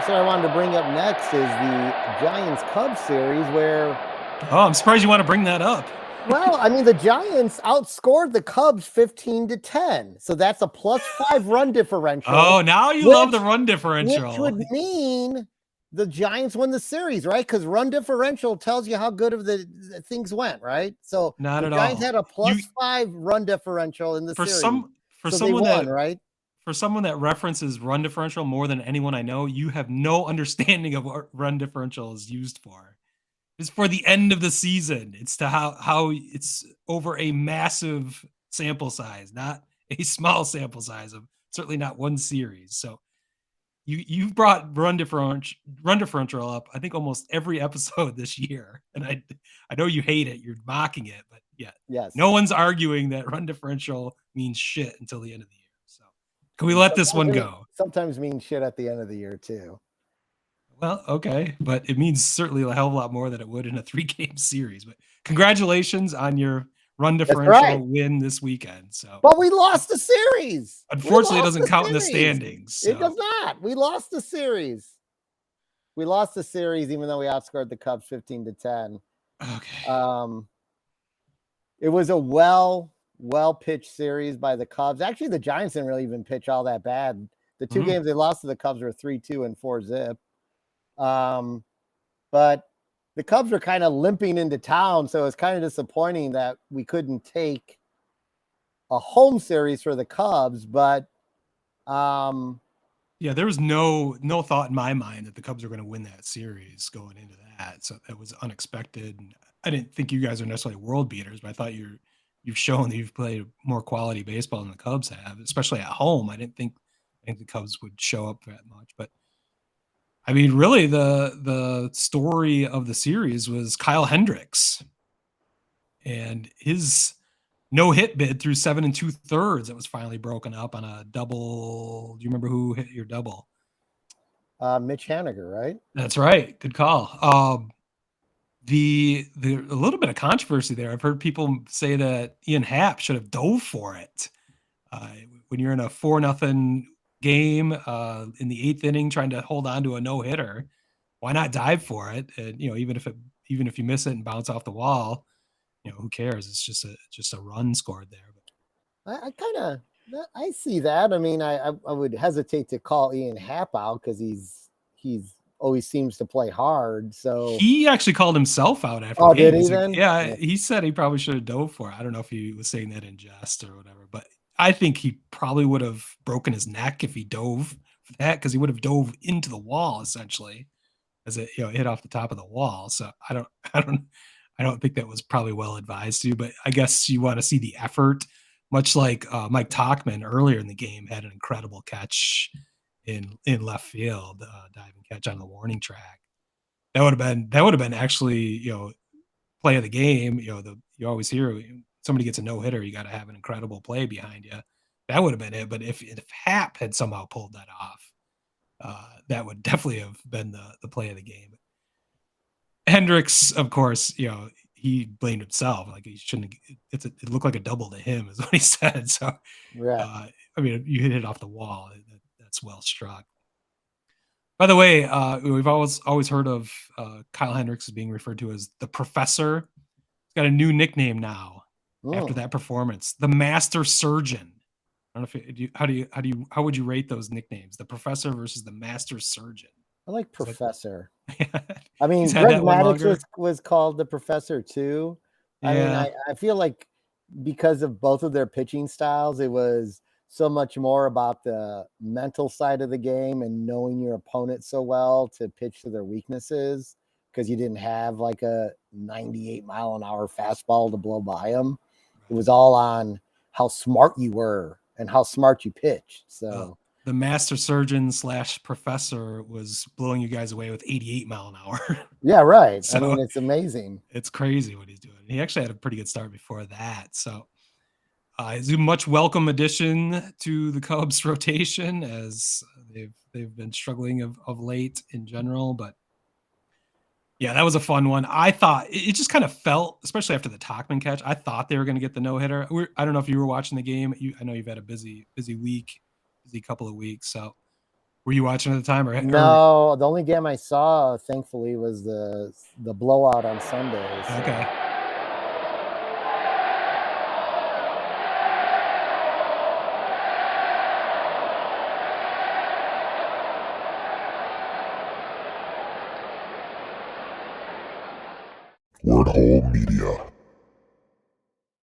So I wanted to bring up next is the Giants-Cubs series where, Oh, I'm surprised you want to bring that up. well, I mean, the Giants outscored the Cubs 15-10. So that's a +5 run differential. Oh, now you love the run differential. Which would mean the Giants win the series, right? Because run differential tells you how good of the things went, right? So Not the at Giants all. had a +5 run differential in the For series. for So they someone won, that right? for someone that references run differential more than anyone I know, you have no understanding of what run differential is used for. It's for the end of the season. It's to how it's over a massive sample size, not a small sample size of certainly not one series. So you've brought run differential up, I think, almost every episode this year, and I know you hate it. You're mocking it, but yeah, Yes. no one's arguing that run differential means shit until the end of the year. So can we let this one go? Sometimes means shit at the end of the year too. Well, okay, but it means certainly a hell of a lot more than it would in a 3-game series. But congratulations on your run differential win this weekend. So, but we lost the series. Unfortunately, it doesn't count in the standings. So. It does not. We lost the series. We lost the series, even though we outscored the Cubs 15-10. Okay. It was a well pitched series by the Cubs. Actually, the Giants didn't really even pitch all that bad. The two games they lost to the Cubs were 3-2 and 4-zip. But the Cubs were kind of limping into town, so it's kind of disappointing that we couldn't take a home series for the Cubs. But yeah, there was no thought in my mind that the Cubs were going to win that series going into that. So that was unexpected. And I didn't think you guys are necessarily world beaters, but I thought you've shown that you've played more quality baseball than the Cubs have, especially at home. I didn't think the Cubs would show up that much, but I mean, really, the story of the series was Kyle Hendricks and his no-hit bid through 7 2/3. It was finally broken up on a double. Do you remember who hit your double? Mitch Haniger, right? That's right. Good call. The a little bit of controversy there. I've heard people say that Ian Happ should have dove for it. When you're in a 4-0 game in the 8th inning, trying to hold on to a no-hitter, why not dive for it? And even if you miss it and bounce off the wall, who cares? It's just a run scored there. But I see that. I mean, I would hesitate to call Ian Happ out because he's always seems to play hard. So he actually called himself out after. Oh, did he then? Yeah, he said he probably should have dove for it. I don't know if he was saying that in jest or whatever, but I think he probably would have broken his neck if he dove for that, because he would have dove into the wall essentially as it hit off the top of the wall. So I don't think that was probably well advised to, but I guess you want to see the effort, much like Mike Tauchman earlier in the game had an incredible catch in left field, diving catch on the warning track. That would have been actually, play of the game. You always hear somebody gets a no-hitter, you got to have an incredible play behind you. That would have been it. But if Happ had somehow pulled that off, that would definitely have been the play of the game. Hendricks, of course, he blamed himself. Like he shouldn't. It looked like a double to him, is what he said. So, yeah. I mean, you hit it off the wall. That's well struck. By the way, we've always heard of Kyle Hendricks as being referred to as the Professor. He's got a new nickname now after that performance, the Master Surgeon. I don't know if how would you rate those nicknames? The Professor versus the Master Surgeon. I like Professor. I mean, Greg Maddux was called the Professor too. Yeah. I mean, I feel like because of both of their pitching styles, it was so much more about the mental side of the game and knowing your opponent so well to pitch to their weaknesses, because you didn't have like a 98-mile-an-hour fastball to blow by them. It was all on how smart you were and how smart you pitched. So the Master Surgeon / Professor was blowing you guys away with 88 mile an hour. Yeah, right. So I mean, it's amazing. It's crazy what he's doing. He actually had a pretty good start before that. So he's a much welcome addition to the Cubs rotation, as they've been struggling of late in general. But yeah, that was a fun one. I thought it just kind of felt, especially after the Tauchman catch, I thought they were going to get the no-hitter. I don't know if you were watching the game. I know you've had a busy week, busy couple of weeks. So Were you watching at the time, or No, the only game I saw, thankfully, was the blowout on Sunday. So. okay? Word Hole Media.